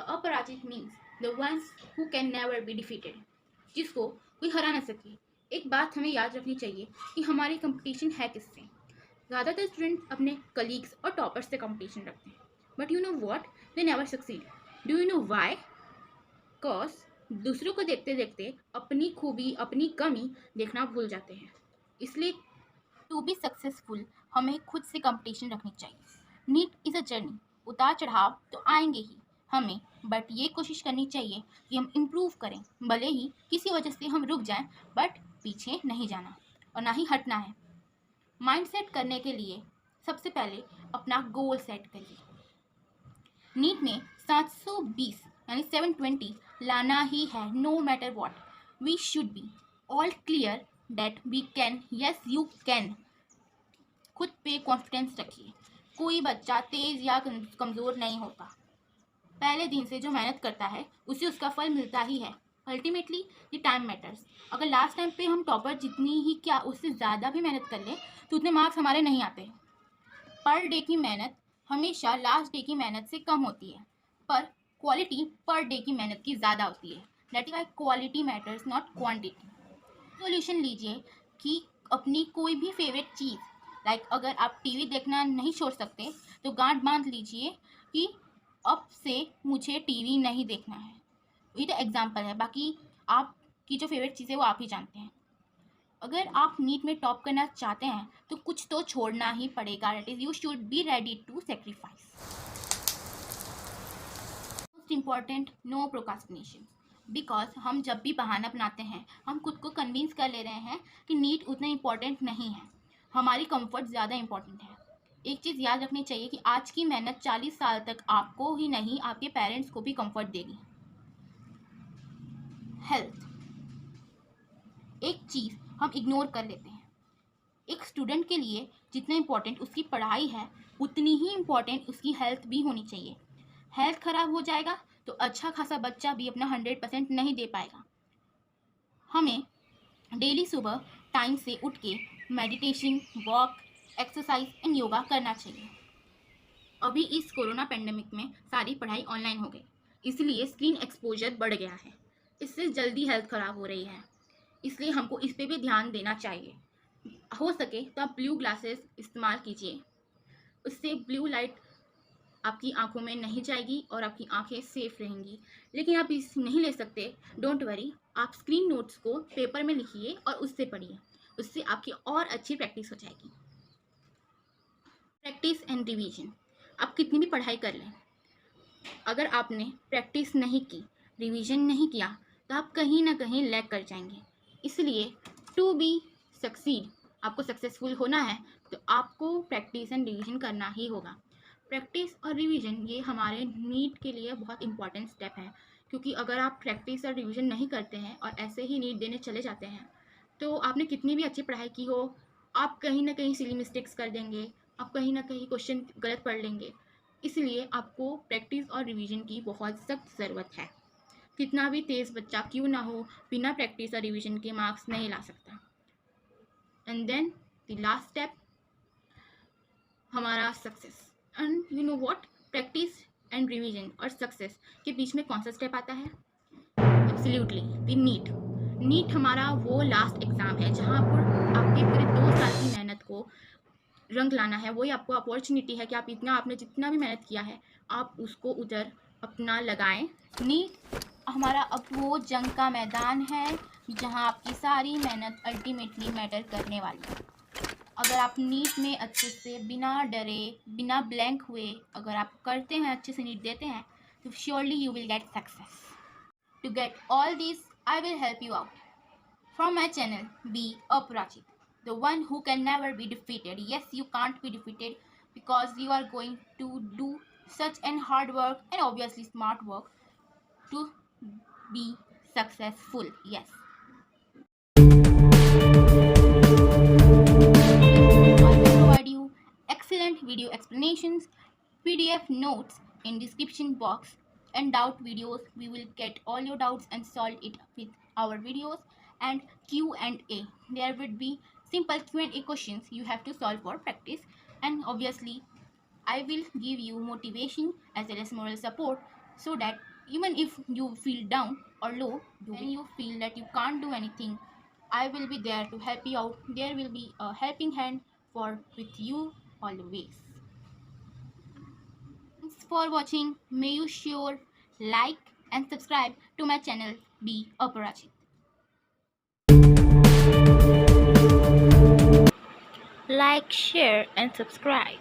अपराजित means the ones who can never be defeated, जिसको कोई हरा ना सके। एक बात हमें याद रखनी चाहिए कि हमारी कंपटीशन है किससे। ज़्यादातर स्टूडेंट्स अपने कलीग्स और टॉपर्स से कंपटीशन रखते हैं, but you know what, they never succeed. Do you know why? Because दूसरों को देखते देखते अपनी खूबी अपनी कमी देखना भूल जाते हैं। इसलिए टू बी सक्सेसफुल हमें खुद से कंपटीशन रखनी चाहिए। नीट इज़ अ जर्नी, उतार चढ़ाव तो आएंगे ही हमें, बट ये कोशिश करनी चाहिए कि हम इम्प्रूव करें। भले ही किसी वजह से हम रुक जाएं, बट पीछे नहीं जाना और ना ही हटना है। माइंड सेट करने के लिए सबसे पहले अपना गोल सेट करिए। नीट में 720 यानी 720 लाना ही है, no matter what. We should be all clear that we can, yes you can. खुद पे कॉन्फिडेंस रखिए। कोई बच्चा तेज या कमज़ोर नहीं होता। पहले दिन से जो मेहनत करता है उसे उसका फल मिलता ही है। Ultimately the time matters. अगर लास्ट टाइम पे हम टॉपर जितनी ही क्या उससे ज़्यादा भी मेहनत कर लें तो उतने मार्क्स हमारे नहीं आते। पर डे की मेहनत हमेशा लास्ट डे की मेहनत से कम होती है, पर क्वालिटी पर डे की मेहनत की ज़्यादा होती है। That is why quality matters not quantity. Solution लीजिए कि अपनी कोई भी फेवरेट चीज़, लाइक अगर आप टीवी देखना नहीं छोड़ सकते तो गांठ बांध लीजिए कि अब से मुझे टीवी नहीं देखना है। ये तो एग्जाम्पल है, बाकी आपकी जो फेवरेट चीज़ है वो आप ही जानते हैं। अगर आप नीट में टॉप करना चाहते हैं तो कुछ तो छोड़ना ही पड़ेगा। That is you should be ready to sacrifice. Most important, no procrastination. Because हम जब भी बहाना बनाते हैं हम खुद को कन्विंस कर ले रहे हैं कि नीट उतना इम्पॉर्टेंट नहीं है, हमारी कंफर्ट ज़्यादा इम्पॉर्टेंट है। एक चीज़ याद रखनी चाहिए कि आज की मेहनत 40 साल तक आपको ही नहीं आपके पेरेंट्स को भी कंफर्ट देगी। हेल्थ एक चीज़ हम इग्नोर कर लेते हैं। एक स्टूडेंट के लिए जितना इम्पोर्टेंट उसकी पढ़ाई है उतनी ही इम्पोर्टेंट उसकी हेल्थ भी होनी चाहिए। हेल्थ ख़राब हो जाएगा तो अच्छा खासा बच्चा भी अपना 100% नहीं दे पाएगा। हमें डेली सुबह टाइम से उठ के meditation, walk, exercise and yoga करना चाहिए। अभी इस कोरोना पेंडेमिक में सारी पढ़ाई ऑनलाइन हो गई, इसलिए स्क्रीन एक्सपोजर बढ़ गया है। इससे जल्दी हेल्थ ख़राब हो रही है, इसलिए हमको इस पर भी ध्यान देना चाहिए। हो सके तो आप ब्लू ग्लासेस इस्तेमाल कीजिए, उससे ब्लू लाइट आपकी आंखों में नहीं जाएगी और आपकी आंखें सेफ रहेंगी। लेकिन आप इस नहीं ले सकते, डोंट वरी, आप स्क्रीन नोट्स को पेपर में लिखिए और उससे पढ़िए, उससे आपकी और अच्छी प्रैक्टिस हो जाएगी। Practice and revision. आप कितनी भी पढ़ाई कर लें, अगर आपने प्रैक्टिस नहीं की, रिवीजन नहीं किया, तो आप कहीं ना कहीं लैग कर जाएंगे। इसलिए टू बी सक्सीड, आपको सक्सेसफुल होना है तो आपको प्रैक्टिस एंड रिवीजन करना ही होगा। प्रैक्टिस और रिवीजन ये हमारे नीट के लिए बहुत इंपॉर्टेंट स्टेप है, क्योंकि अगर आप प्रैक्टिस और रिवीजन नहीं करते हैं और ऐसे ही नीट देने चले जाते हैं तो आपने कितनी भी अच्छी पढ़ाई की हो, आप कहीं ना कहीं सिली मिस्टेक्स कर देंगे, आप कहीं ना कहीं क्वेश्चन गलत पढ़ लेंगे। इसलिए आपको प्रैक्टिस और रिवीजन की बहुत सख्त ज़रूरत है। कितना भी तेज़ बच्चा क्यों ना हो, बिना प्रैक्टिस और रिवीजन के मार्क्स नहीं ला सकता। And then the last step, हमारा success. And you know what, practice and revision और सक्सेस के बीच में कौन सा स्टेप आता है? Absolutely the NEET. नीट हमारा वो लास्ट एग्ज़ाम है जहाँ पर आपके पूरे 2 साल की मेहनत को रंग लाना है। वही आपको अपॉर्चुनिटी है कि आप आपने जितना भी मेहनत किया है आप उसको उधर अपना लगाएं। नीट हमारा अब वो जंग का मैदान है जहां आपकी सारी मेहनत अल्टीमेटली मैटर करने वाली है। अगर आप नीट में अच्छे से बिना डरे बिना ब्लैंक हुए अगर आप करते हैं, अच्छे से नीट देते हैं, तो surely you will get success. To get all this I will help you out from my channel, Be Aparajit, the one who can never be defeated. Yes, you can't be defeated because you are going to do such an hard work and obviously smart work to be successful. Yes. I will provide you excellent video explanations, PDF notes in description box, and doubt videos. We will get all your doubts and solve it with our videos, and Q&A. There would be simple Q&A questions you have to solve for practice, and obviously I will give you motivation as well as moral support so that Even if you feel down or low, when you feel that you can't do anything, I will be there to help you out. There will be a helping hand for with you always. Thanks for watching. May you sure like and subscribe to my channel. Be Aparajit. Like, share and subscribe.